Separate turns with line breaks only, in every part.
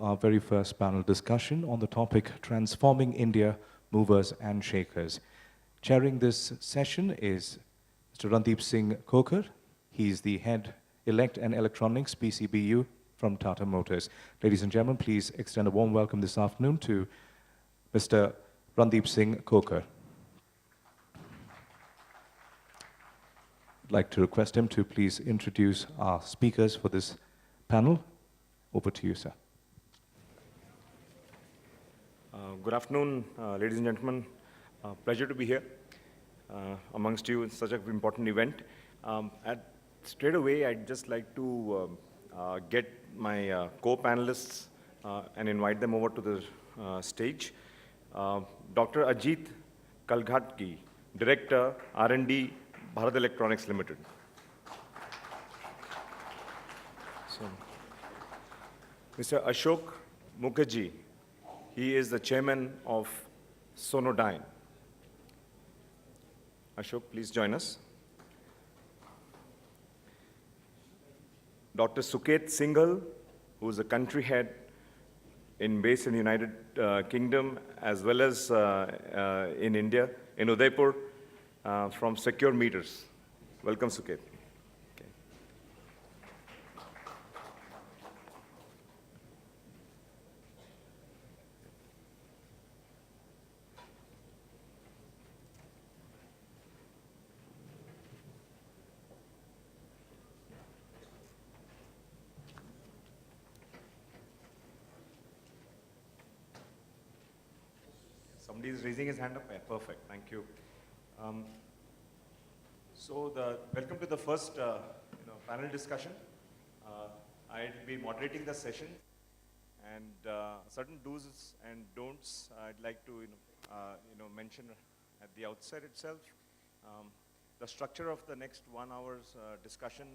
our very first panel discussion on the topic Transforming India, Movers and Shakers. Chairing this session is Mr. Randeep Singh Khokar. He's the head Elect and Electronics PCBU from Tata Motors. Ladies and gentlemen, please extend a warm welcome this afternoon to Mr. Randeep Singh Khokar. I'd like to request him to please introduce our speakers for this panel. Over to you, sir.
Good afternoon, ladies and gentlemen. Pleasure to be here amongst you in such an important event. Straight away, I'd just like to get my co-panelists and invite them over to the stage. Dr. Ajit Kalgatgi, Director, R&D, Bharat Electronics Limited. Mr. Ashok Mukherjee, he is the chairman of Sonodyne. Ashok, please join us. Dr. Suket Singhal, who is the country head based in the United Kingdom as well as in India, in Udaipur, from Secure Meters. Welcome, Suket. Somebody is raising his hand up. Yeah, perfect. Thank you. Welcome to the first panel discussion. I'll be moderating the session, and certain do's and don'ts I'd like to mention at the outset itself. The structure of the next 1 hour's discussion,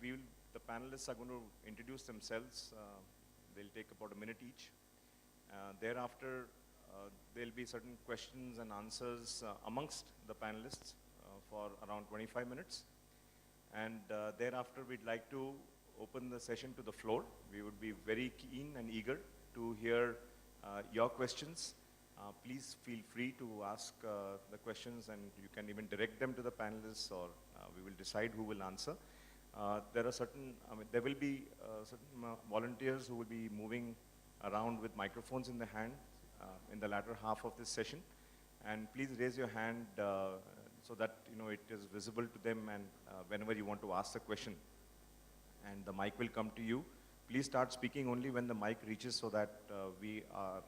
the panelists are going to introduce themselves. They'll take about a minute each. Thereafter, there'll be certain questions and answers amongst the panelists for around 25 minutes. And thereafter, we'd like to open the session to the floor. We would be very keen and eager to hear your questions. Please feel free to ask the questions, and you can even direct them to the panelists, or we will decide who will answer. There will be certain volunteers who will be moving around with microphones in their hand in the latter half of this session, and please raise your hand so that it is visible to them, and whenever you want to ask the question, and the mic will come to you. Please start speaking only when the mic reaches, so that we are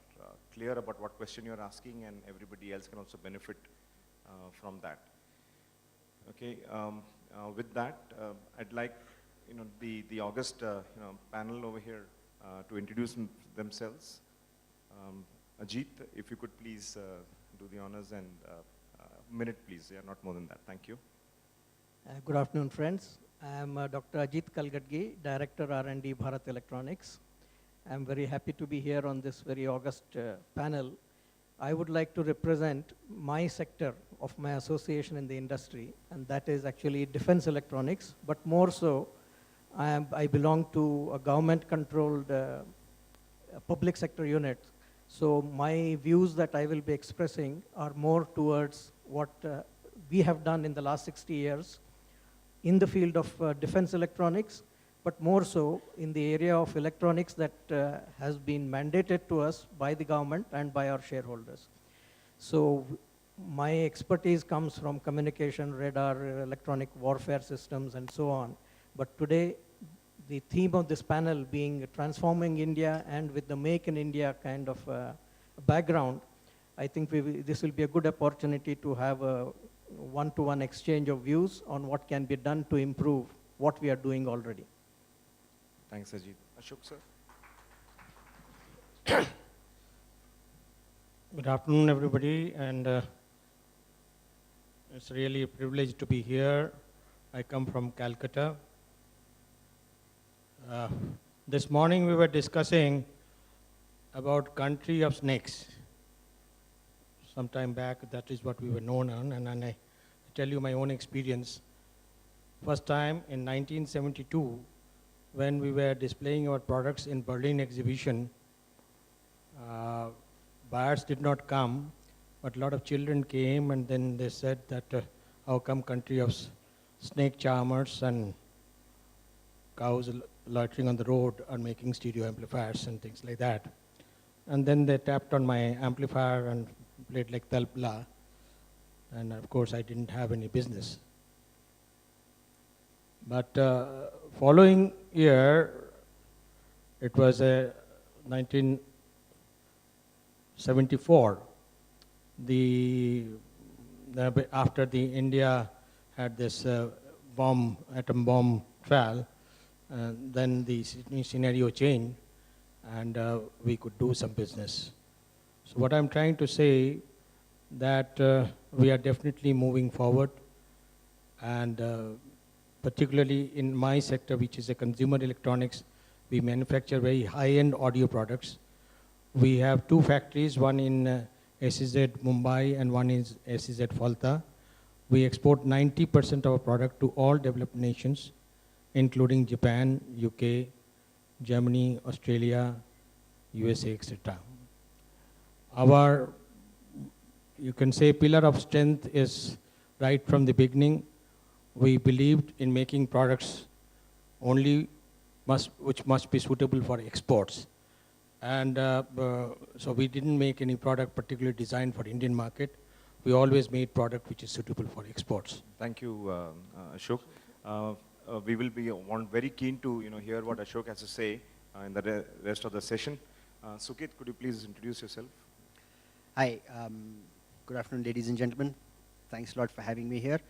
clear about what question you're asking, and everybody else can also benefit from that. Okay. With that, I'd like the august panel over here to introduce themselves. Ajit, if you could please do the honors, and a minute, please. Yeah, not more than that. Thank you.
Good afternoon, friends. I am Dr. Ajit Kalgatgi, Director R&D Bharat Electronics. I am very happy to be here on this very august panel. I would like to represent my sector of my association in the industry, and that is actually defense electronics, but more so, I belong to a government-controlled public sector unit. So my views that I will be expressing are more towards what we have done in the last 60 years in the field of defense electronics, but more so in the area of electronics that has been mandated to us by the government and by our shareholders. So my expertise comes from communication, radar, electronic warfare systems, and so on. But today, the theme of this panel being Transforming India, and with the Make in India kind of background, I think this will be a good opportunity to have a one-to-one exchange of views on what can be done to improve what we are doing already.
Thanks, Ajit. Ashok, sir.
Good afternoon, everybody, and it's really a privilege to be here. I come from Calcutta. This morning we were discussing about country of snakes. Some time back, that is what we were known on, and I tell you my own experience. First time in 1972, when we were displaying our products in Berlin exhibition, buyers did not come, but a lot of children came, and then they said that how come country of snake charmers and cows loitering on the road are making stereo amplifiers and things like that. And then they tapped on my amplifier and played like talbla, and of course I didn't have any business. But following year, it was 1974, after the India had this atom bomb trial, then the scenario changed, and we could do some business. So what I'm trying to say, that we are definitely moving forward, and particularly in my sector, which is a consumer electronics, we manufacture very high-end audio products. We have two factories, one in SEZ Mumbai and one is SEZ Falta. We export 90% of our product to all developed nations, including Japan, UK, Germany, Australia, USA, etc. Our, you can say, pillar of strength is right from the beginning. We believed in making products only which must be suitable for exports. And so we didn't make any product particularly designed for Indian market. We always made product which is suitable for exports.
Thank you, Ashok. We will be very keen to hear what Ashok has to say in the rest of the session. Suket, could you please introduce yourself?
Hi, good afternoon, ladies and gentlemen. Thanks a lot for having me here.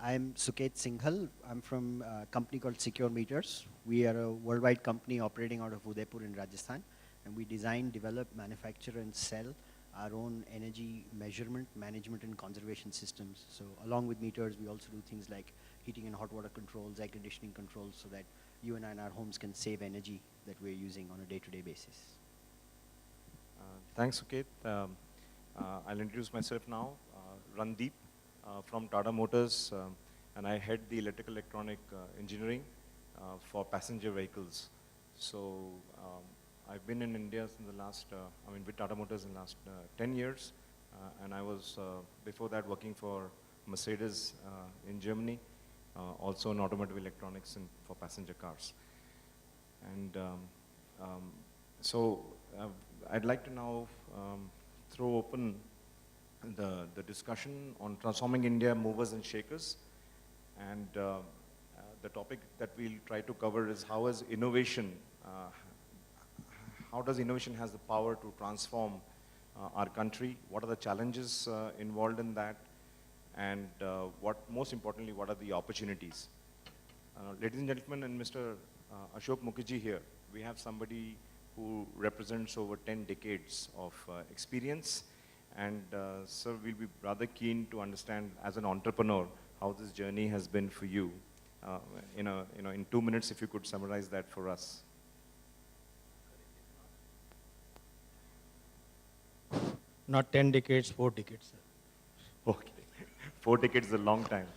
I'm Suket Singhal. I'm from a company called Secure Meters. We are a worldwide company operating out of Udaipur in Rajasthan, and we design, develop, manufacture, and sell our own energy measurement, management, and conservation systems. So along with meters, we also do things like heating and hot water controls, air conditioning controls, so that you and I in our homes can save energy that we're using on a day-to-day basis.
Thanks, Suket. I'll introduce myself now. Randeep from Tata Motors, and I head the electrical electronic engineering for passenger vehicles. So I've been in India since the last, with Tata Motors in the last 10 years, and I was before that working for Mercedes in Germany, also in automotive electronics and for passenger cars. And so I'd like to now throw open the discussion on transforming India, movers and shakers. And the topic that we'll try to cover is how does innovation has the power to transform our country? What are the challenges involved in that? And most importantly, what are the opportunities? Ladies and gentlemen, and Mr. Ashok Mukherjee here, we have somebody who represents over 10 decades of experience. And sir, we'll be rather keen to understand as an entrepreneur how this journey has been for you. In 2 minutes, if you could summarize that for us.
Not 10 decades, 4 decades.
Okay, 4 decades is a long time.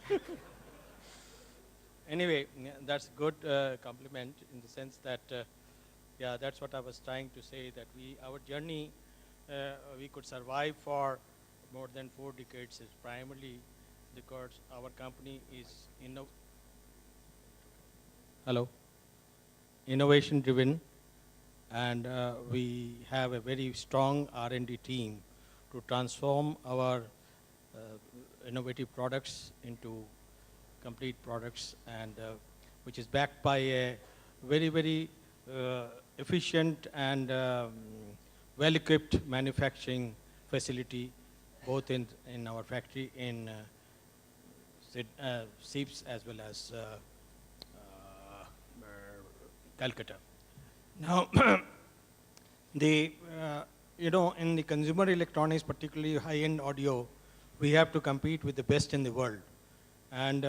Anyway, that's a good compliment in the sense that, yeah, that's what I was trying to say, that our journey, we could survive for more than 4 decades is primarily because our company is innovation driven, and we have a very strong R&D team to transform our innovative products into complete products, and which is backed by a very, very efficient and well-equipped manufacturing facility, both in our factory in SEEPS as well as Calcutta. Now, in the consumer electronics, particularly high-end audio, we have to compete with the best in the world. And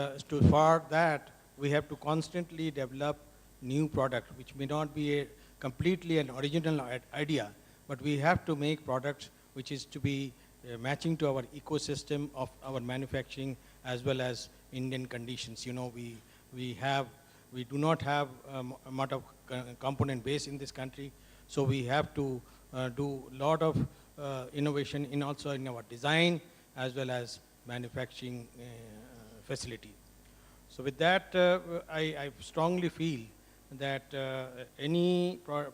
for that, we have to constantly develop new products, which may not be completely an original idea, but we have to make products which is to be matching to our ecosystem of our manufacturing as well as Indian conditions. We do not have a lot of component base in this country. So we have to do a lot of innovation in also in our design as well as manufacturing facility. So with that, I strongly feel that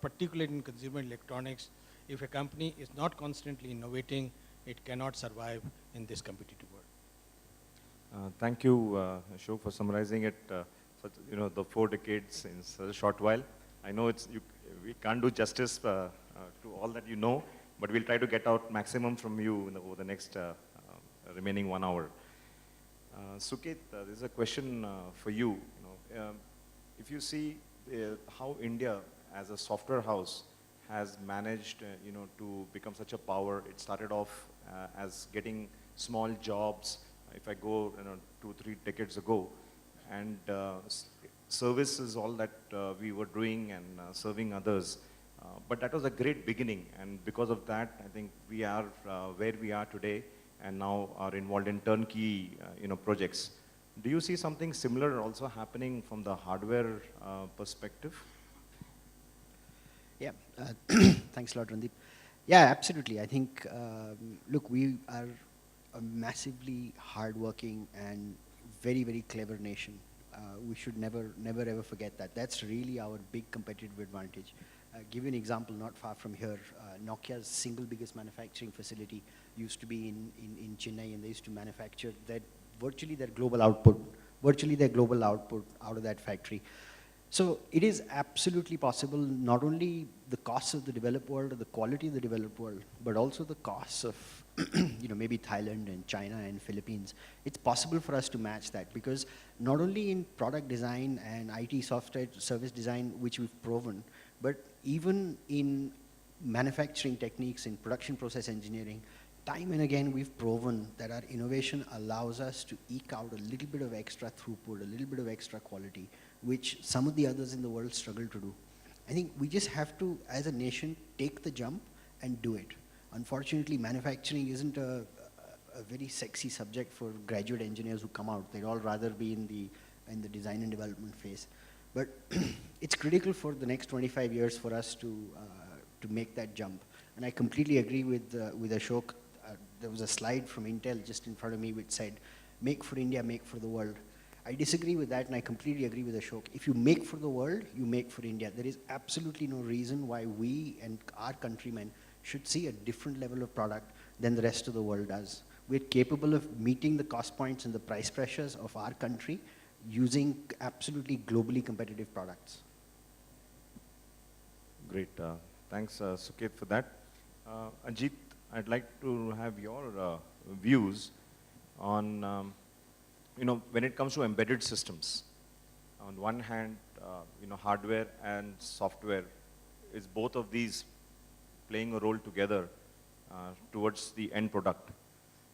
particularly in consumer electronics, if a company is not constantly innovating, it cannot survive in this competitive world.
Thank you, Ashok, for summarizing it, the 4 decades in such a short while. I know we can't do justice to all that you know, but we'll try to get out maximum from you over the next remaining 1 hour. Suket, this is a question for you. If you see how India, as a software house, has managed, to become such a power. It started off as getting small jobs. If I go, 2-3 decades ago, and service is all that we were doing and serving others. But that was a great beginning, and because of that, I think we are where we are today, and now are involved in turnkey, projects. Do you see something similar also happening from the hardware perspective?
Yeah, thanks a lot, Randeep. Yeah, absolutely. I think, look, we are a massively hardworking and very, very clever nation. We should never ever forget that. That's really our big competitive advantage. Give you an example, not far from here, Nokia's single biggest manufacturing facility used to be in Chennai, and they used to manufacture virtually their global output out of that factory. So it is absolutely possible, not only the costs of the developed world or the quality of the developed world, but also the costs of maybe Thailand and China and Philippines. It's possible for us to match that, because not only in product design and IT software service design, which we've proven, but even in manufacturing techniques, in production process engineering, time and again we've proven that our innovation allows us to eke out a little bit of extra throughput, a little bit of extra quality, which some of the others in the world struggle to do. I think we just have to, as a nation, take the jump and do it. Unfortunately, manufacturing isn't a very sexy subject for graduate engineers who come out. They'd all rather be in the design and development phase. But it's critical for the next 25 years for us to make that jump. And I completely agree with Ashok. There was a slide from Intel just in front of me which said, "Make for India, make for the world." I disagree with that, and I completely agree with Ashok. If you make for the world, you make for India. There is absolutely no reason why we and our countrymen should see a different level of product than the rest of the world does. We're capable of meeting the cost points and the price pressures of our country using absolutely globally competitive products.
Great. Thanks, Suket, for that. Ajit, I'd like to have your views on, when it comes to embedded systems. On one hand, hardware and software, is both of these playing a role together towards the end product.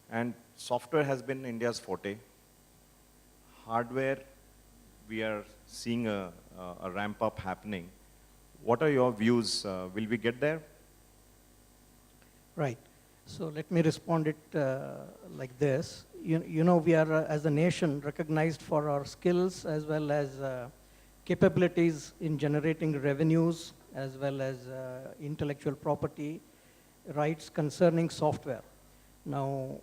And software has been India's forte. Hardware, we are seeing a ramp up happening. What are your views? Will we get there?
Right. So let me respond it like this. We are, as a nation, recognized for our skills as well as capabilities in generating revenues, as well as intellectual property rights concerning software. Now,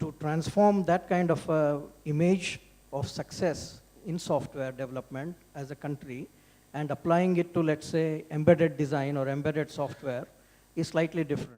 to transform that kind of image of success in software development as a country and applying it to, let's say, embedded design or embedded software is slightly different.